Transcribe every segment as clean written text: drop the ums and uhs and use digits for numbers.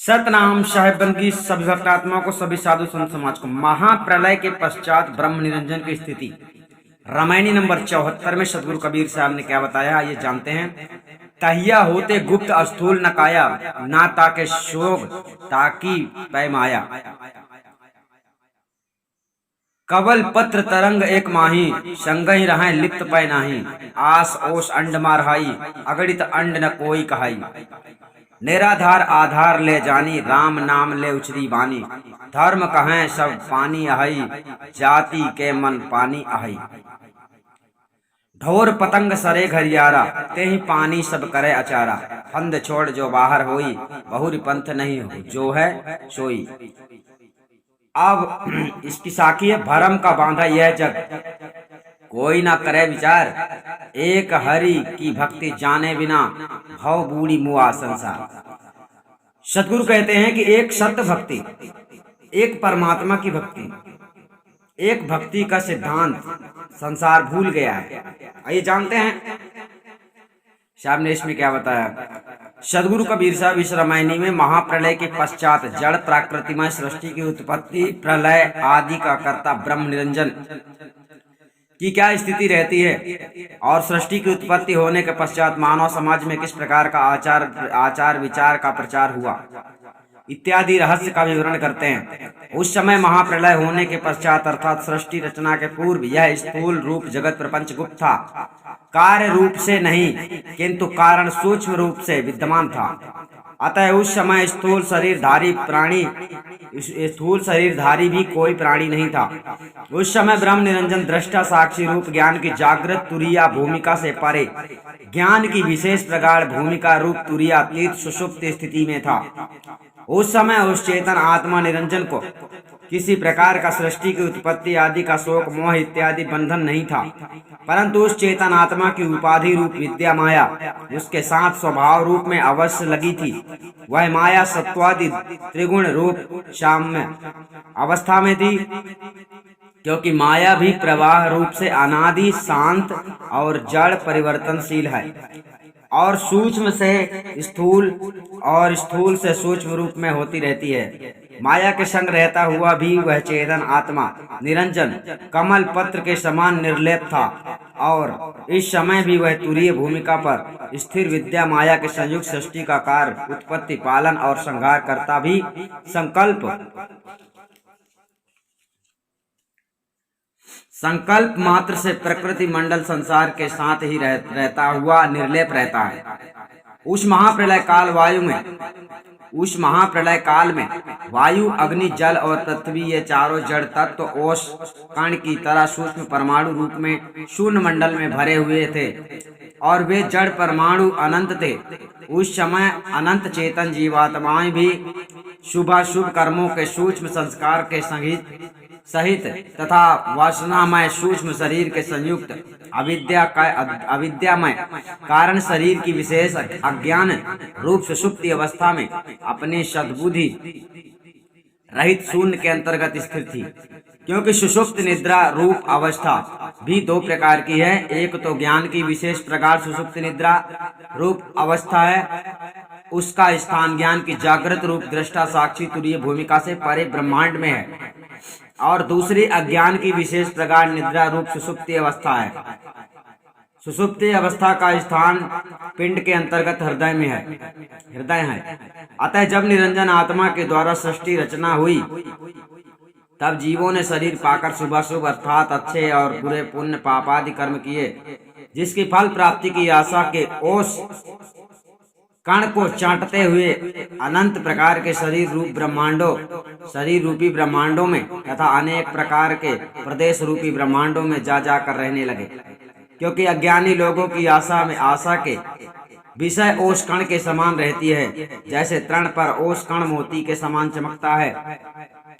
सतनाम साहेबन की सभी भक्तात्माओं को, सभी साधु संत समाज को। महाप्रलय के पश्चात ब्रह्म निरंजन की स्थिति रामायणी नंबर 74 में सदगुरु कबीर साहब ने क्या बताया, ये जानते हैं। तहिया होते गुप्त स्थूल न काया, ना ताके शोग ताकी पै माया। कवल पत्र तरंग एक माही, संगहि रहें लिप्त पै नाही। आस ओस अंड मारहाई, अगणित अंड न कोई कहाई। निराधार आधार ले जानी, राम नाम ले उचरी बानी। धर्म कहें सब पानी अहई, जाति के मन पानी अहई। ढोर पतंग सरे घरियारा, ते ही पानी सब करे अचारा। फंद छोड़ जो बाहर होई, बहुरी पंथ नहीं हो जो है सोई। अब इसकी साखी है, भरम का बांधा यह जग, कोई ना करे विचार। एक हरि की भक्ति जाने बिना, भव बूढ़ी मुआ संसार। सतगुरु कहते हैं कि एक सत्य भक्ति, एक परमात्मा की भक्ति, एक भक्ति का सिद्धांत संसार भूल गया है। आइए जानते हैं साहब ने इसमें क्या बताया। सदगुरु कबीर साहब इस रामायणी में महाप्रलय के पश्चात जड़ प्राकृतिमय सृष्टि की उत्पत्ति, प्रलय आदि का कर्ता ब्रह्म निरंजन की क्या स्थिति रहती है और सृष्टि की उत्पत्ति होने के पश्चात मानव समाज में किस प्रकार का आचार विचार का प्रचार हुआ इत्यादि रहस्य का विवरण करते हैं। उस समय महाप्रलय होने के पश्चात अर्थात सृष्टि रचना के पूर्व यह स्थूल रूप जगत प्रपंच गुप्त था, कार्य रूप से नहीं किंतु कारण सूक्ष्म रूप से विद्यमान था। अतः उस समय स्थूल शरीरधारी भी कोई प्राणी नहीं था। उस समय ब्रह्म निरंजन दृष्टा साक्षी रूप ज्ञान की जागृत तुरीया भूमिका से परे ज्ञान की विशेष प्रगाढ़ भूमिका रूप तुरीयातीत सुषुप्त स्थिति में था। उस समय उस चेतन आत्मा निरंजन को किसी प्रकार का सृष्टि की उत्पत्ति आदि का शोक मोह इत्यादि बंधन नहीं था, परंतु उस चेतन आत्मा की उपाधि रूप विद्या माया उसके साथ स्वभाव रूप में अवश्य लगी थी। वह माया सत्वादि त्रिगुण रूप साम्य अवस्था में थी, क्योंकि माया भी प्रवाह रूप से अनादि शांत और जड़ परिवर्तनशील है और सूक्ष्म से स्थूल और स्थूल से सूक्ष्म रूप में होती रहती है। माया के संग रहता हुआ भी वह चेतन आत्मा निरंजन कमल पत्र के समान निर्लेप था और इस समय भी वह तुरीय भूमिका पर स्थिर विद्या माया के संयुक्त सृष्टि का कार्य उत्पत्ति पालन और संहार करता भी संकल्प मात्र से प्रकृति मंडल संसार के साथ ही रहता हुआ निर्लेप रहता है। उस महाप्रलय काल में वायु अग्नि जल और पृथ्वी ये चारों जड़ तत्व ओष कण की तरह सूक्ष्म परमाणु रूप में शून्य मंडल में भरे हुए थे और वे जड़ परमाणु अनंत थे। उस समय अनंत चेतन जीवात्माएं भी शुभाशुभ कर्मों के सूक्ष्म संस्कार के सहित तथा वासनामय सूक्ष्म शरीर के संयुक्त अविद्यामय कारण शरीर की विशेष अज्ञान रूप सुषुप्ति अवस्था में अपनी सद्बुद्धि रहित शून्य के अंतर्गत स्थित थी। क्योंकि सुषुप्त निद्रा रूप अवस्था भी दो प्रकार की है। एक तो ज्ञान की विशेष प्रकार सुषुप्त निद्रा रूप अवस्था है, उसका स्थान ज्ञान की जागृत रूप दृष्टा साक्षी तुरीय भूमिका से परे ब्रह्मांड में है, और दूसरी अज्ञान की विशेष प्रकार निद्रा रूप सुषुप्ति अवस्था है। सुषुप्ति अवस्था का स्थान पिंड के अंतर्गत हृदय है। अतः जब निरंजन आत्मा के द्वारा सृष्टि रचना हुई तब जीवों ने शरीर पाकर शुभाशुभ अर्थात अच्छे और बुरे पुण्य पापादि कर्म किए, जिसकी फल प्राप्ति की आशा के ओस कण को चाटते हुए अनंत प्रकार के शरीर रूपी ब्रह्मांडों में तथा अनेक प्रकार के प्रदेश रूपी ब्रह्मांडों में जाकर रहने लगे। क्योंकि अज्ञानी लोगों की आशा के विषय ओस कण के समान रहती है। जैसे तृण पर ओस कण मोती के समान चमकता है,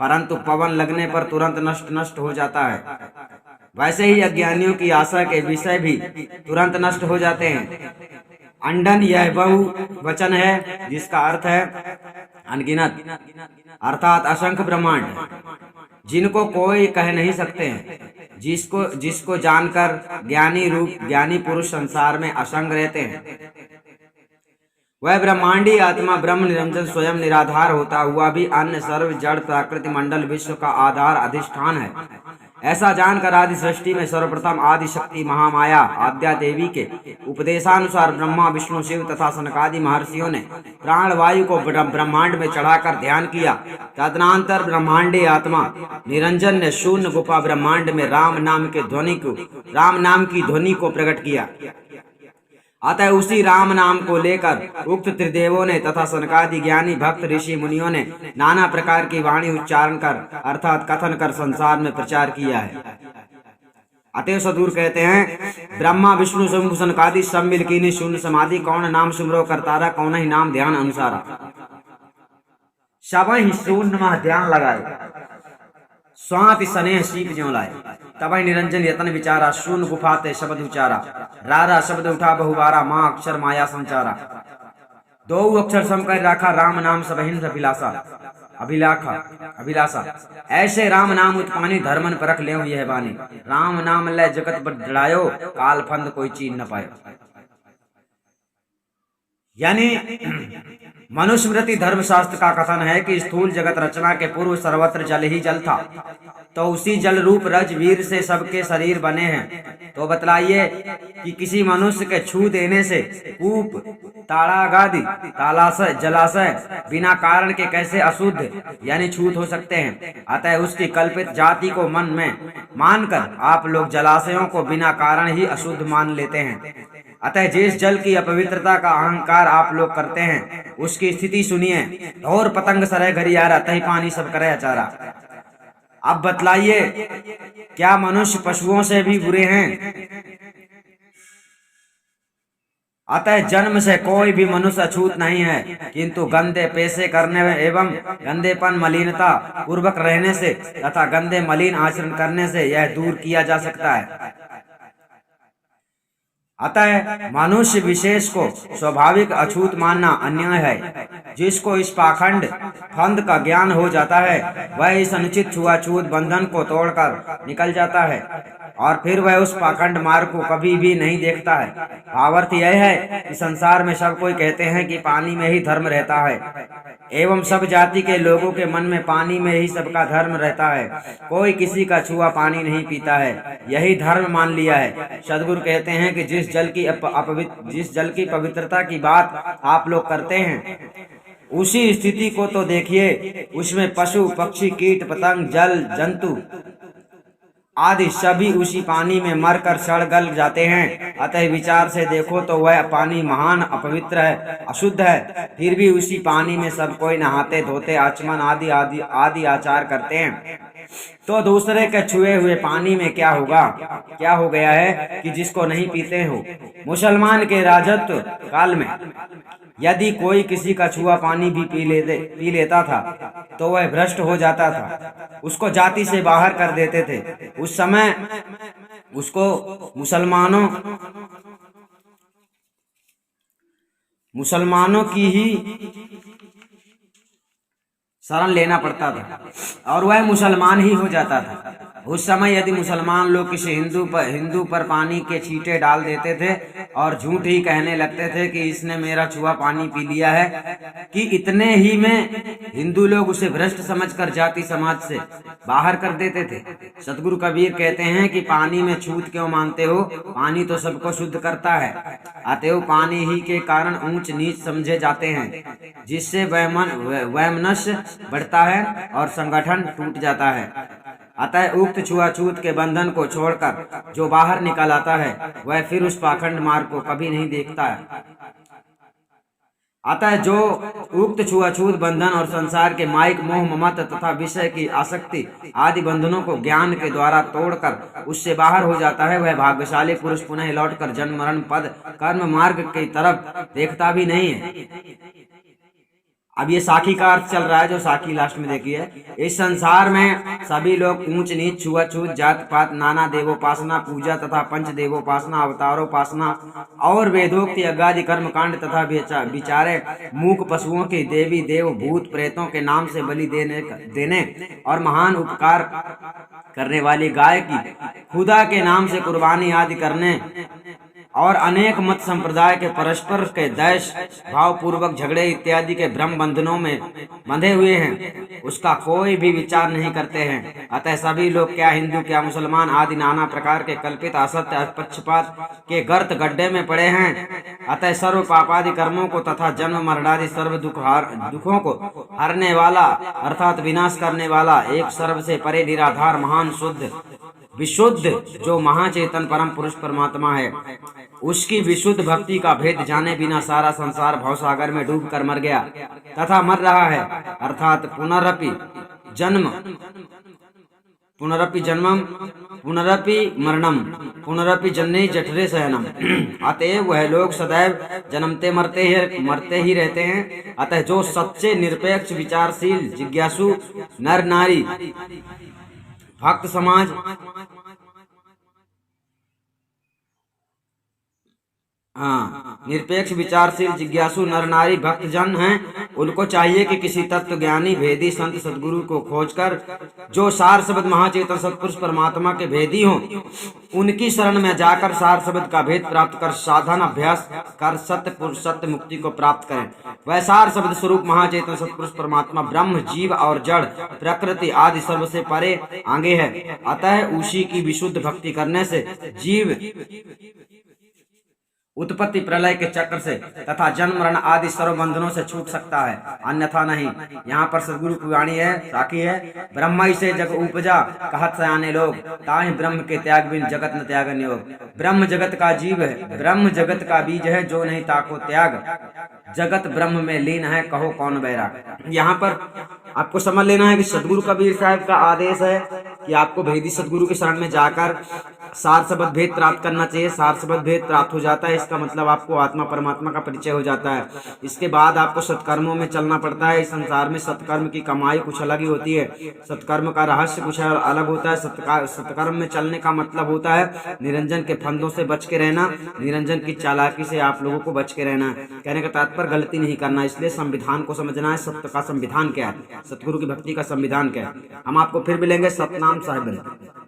परंतु पवन लगने पर तुरंत नष्ट हो जाता है, वैसे ही अज्ञानियों की आशा के विषय भी तुरंत नष्ट हो जाते हैं। अंडन यह बहुवचन है, जिसका अर्थ है अनगिनत अर्थात असंख्य ब्रह्मांड, जिनको कोई कह नहीं सकते हैं। जिसको जानकर ज्ञानी पुरुष संसार में असंग रहते हैं। वह ब्रह्मांडी आत्मा ब्रह्म निरंजन स्वयं निराधार होता हुआ भी अन्य सर्व जड़ प्राकृतिक मंडल विश्व का आधार अधिष्ठान है। ऐसा जानकर आदि सृष्टि में सर्वप्रथम आदि शक्ति महामाया आद्या देवी के उपदेशानुसार ब्रह्मा विष्णु शिव तथा सनकादि महर्षियों ने प्राण वायु को ब्रह्मांड में चढ़ाकर ध्यान किया। तदनंतर ब्रह्मांडी आत्मा निरंजन ने शून्य गुफा ब्रह्मांड में राम नाम की ध्वनि को प्रकट किया। अतः उसी राम नाम को लेकर उक्त त्रिदेवों ने तथा सनकादि ज्ञानी भक्त ऋषि मुनियों ने नाना प्रकार की वाणी उच्चारण कर अर्थात कथन कर संसार में प्रचार किया है। अतएव सदगुरु कहते हैं, ब्रह्मा विष्णु शंभु सनकादि सब मिलकीनी शून्य समाधि कौन नाम सुमरो करतारा कौन ही नाम ध्यान अनुसारा। सब ही शून्य में ध्यान लगाए स्वाति स्नेह सीप ज्यों लाए। तब निरंजन यतन विचारा शून्य गुफाते शब्द उचारा। रारा शब्द उठा बहुबारा माँ अक्षर माया संचारा। दो अक्षर सम कर राखा राम नाम सब हिंस अभिलाषा। ऐसे राम नाम उत्पानी धर्मन परख ले यह बानी। राम नाम ले जगत बढ़ायो काल फंद कोई चीन न पायो। यानी मनुस्मृति धर्मशास्त्र का कथन है कि स्थूल जगत रचना के पूर्व सर्वत्र जल ही जल था, तो उसी जल रूप रज वीर से सबके शरीर बने हैं। तो बतलाइए कि किसी मनुष्य के छू देने से कूप ताड़ागादि तालाशय जलाशय बिना कारण के कैसे अशुद्ध यानी छूत हो सकते हैं। अतः उसकी कल्पित जाति को मन में मानकर आप लोग जलाशयों को बिना कारण ही अशुद्ध मान लेते हैं। अतः जिस जल की अपवित्रता का अहंकार आप लोग करते हैं उसकी स्थिति सुनिए। और पतंग सरय घरियारा तही पानी सब करे अचारा। अब बतलाइए, क्या मनुष्य पशुओं से भी बुरे हैं? अतः जन्म से कोई भी मनुष्य अछूत नहीं है, किंतु गंदे पेशे करने एवं गंदेपन मलिनता पूर्वक रहने से तथा गंदे मलिन आचरण करने से यह दूर किया जा सकता है। अतः मनुष्य विशेष को स्वाभाविक अछूत मानना अन्याय है। जिसको इस पाखंड फंद का ज्ञान हो जाता है वह इस अनुचित छुआछूत बंधन को तोड़कर निकल जाता है और फिर वह उस पाखंड मार्ग को कभी भी नहीं देखता है। भावार्थ यह है कि संसार में सब कोई कहते हैं कि पानी में ही धर्म रहता है एवं सब जाति के लोगों के मन में पानी में ही सबका धर्म रहता है। कोई किसी का छुआ पानी नहीं पीता है, यही धर्म मान लिया है। सदगुरु कहते हैं कि जिस जल की पवित्रता की बात आप लोग करते हैं उसी स्थिति को तो देखिए, उसमें पशु पक्षी कीट पतंग जल जंतु आदि सभी उसी पानी में मरकर सड़ गल जाते हैं। अतः विचार से देखो तो वह पानी महान अपवित्र है, अशुद्ध है, फिर भी उसी पानी में सब कोई नहाते धोते आचमन आदि आदि आदि आचार करते हैं। तो दूसरे के छुए हुए पानी में क्या होगा? क्या हो गया है कि जिसको नहीं पीते हो? मुसलमान के राजत्व काल में यदि कोई किसी का छुआ पानी भी पी लेता था तो वह भ्रष्ट हो जाता था, उसको जाति से बाहर कर देते थे। उस समय उसको मुसलमानों की ही शरण लेना पड़ता था और वह मुसलमान ही हो जाता था। उस समय यदि मुसलमान लोग किसी हिंदू पर पानी के छींटे डाल देते थे और झूठ ही कहने लगते थे कि इसने मेरा छुआ पानी पी लिया है, कि इतने ही में हिंदू लोग उसे भ्रष्ट समझकर जाति समाज से बाहर कर देते थे। सतगुरु कबीर कहते हैं कि पानी में छूत क्यों मानते हो? पानी तो सबको शुद्ध करता है। अतएव पानी ही के कारण ऊंच नीच समझे जाते हैं, जिससे वैमनस्य बढ़ता है और संगठन टूट जाता है। अतः उक्त छुआछूत के बंधन को छोड़कर जो बाहर निकल आता है वह फिर उस पाखंड मार्ग को कभी नहीं देखता है। अतः जो उक्त छुआछूत बंधन और संसार के माइक मोह ममत तथा विषय की आसक्ति आदि बंधनों को ज्ञान के द्वारा तोड़कर उससे बाहर हो जाता है, वह भाग्यशाली पुरुष पुनः लौटकर जन्म मरण पद कर्म मार्ग की तरफ देखता भी नहीं है। अब ये साखी का अर्थ चल रहा है, जो साखी लास्ट में देखिए। इस संसार में सभी लोग ऊंच नीच छुआछूत जात पात नाना देवोपासना पूजा तथा पंच देवोपासना अवतारोपासना और वेदोक्ति अगादि कर्म कांड तथा विचारे मूक पशुओं के देवी देव भूत प्रेतों के नाम से बलि देने और महान उपकार करने वाली गाय की खुदा के नाम से कुर्बानी आदि करने और अनेक मत संप्रदाय के परस्पर के द्वेष भावपूर्वक झगड़े इत्यादि के भ्रम बंधनों में बंधे हुए हैं, उसका कोई भी विचार नहीं करते हैं। अतः सभी लोग, क्या हिंदू क्या मुसलमान आदि, नाना प्रकार के कल्पित असत्य पक्षपात के गर्त गड्ढे में पड़े हैं। अतः सर्व पापादि कर्मों को तथा जन्म मरणादि सर्व दुखों को हरने वाला अर्थात विनाश करने वाला एक सर्व से परे निराधार महान शुद्ध विशुद्ध जो महाचेतन परम पुरुष परमात्मा है, उसकी विशुद्ध भक्ति का भेद जाने बिना सारा संसार भवसागर में डूब कर मर गया तथा मर रहा है। अर्थात पुनरपि जन्मम पुनरपि मरणम पुनरपि जन्ने जठरे शयनम। अतएव वह लोग सदैव जन्मते मरते ही रहते हैं। अतः जो सच्चे निरपेक्ष विचारशील जिज्ञासु नर नारी भक्त समाज निरपेक्ष विचारशील जिज्ञासु नर नारी भक्त जन हैं, उनको चाहिए कि किसी तत्व ज्ञानी भेदी संत सदगुरु को खोजकर जो सार शब्द महाचेतन सतपुरुष परमात्मा के भेदी हों, उनकी शरण में जाकर सार शब्द का भेद प्राप्त कर साधन अभ्यास कर सत्य मुक्ति को प्राप्त करें। वह सार शब्द स्वरूप महाचेतन सतपुरुष परमात्मा ब्रह्म जीव और जड़ प्रकृति आदि सर्व से परे आगे है। अतः उसी की विशुद्ध भक्ति करने से जीव उत्पत्ति प्रलय के चक्र से तथा जन्म मरण आदि सर्व बंधनों से छूट सकता है, अन्यथा नहीं। यहाँ पर सदगुरु की वाणी है, साखी है, ब्रह्म से जग उपजा कहत सयाने लोग, ताहि ब्रह्म के त्याग बिन जगत न त्यागन योग। ब्रह्म जगत का जीव है, ब्रह्म जगत का बीज है, जो नहीं ताको त्याग, जगत ब्रह्म में लीन है, कहो कौन बैराग। यहाँ पर आपको समझ लेना है कि सदगुरु कबीर साहब का आदेश है कि आपको भेदी सदगुरु के शरण में जाकर सार शब्द भेद प्राप्त करना चाहिए। सार शब्द भेद प्राप्त हो जाता है, इसका मतलब आपको आत्मा परमात्मा का परिचय हो जाता है। इसके बाद आपको सत्कर्मों में चलना पड़ता है। इस संसार में सत्कर्म की कमाई कुछ अलग ही होती है, सत्कर्म का रहस्य कुछ अलग होता है। सत्कर्म में चलने का मतलब होता है निरंजन के फंदों से बच के रहना, निरंजन की चालाकी से आप लोगों को बच के रहना है। कहने का तात्पर्य गलती नहीं करना, इसलिए संविधान को समझना है। सत्य का संविधान क्या है, सतगुरु की भक्ति का संविधान क्या है। हम आपको फिर मिलेंगे सतनाम साहिब।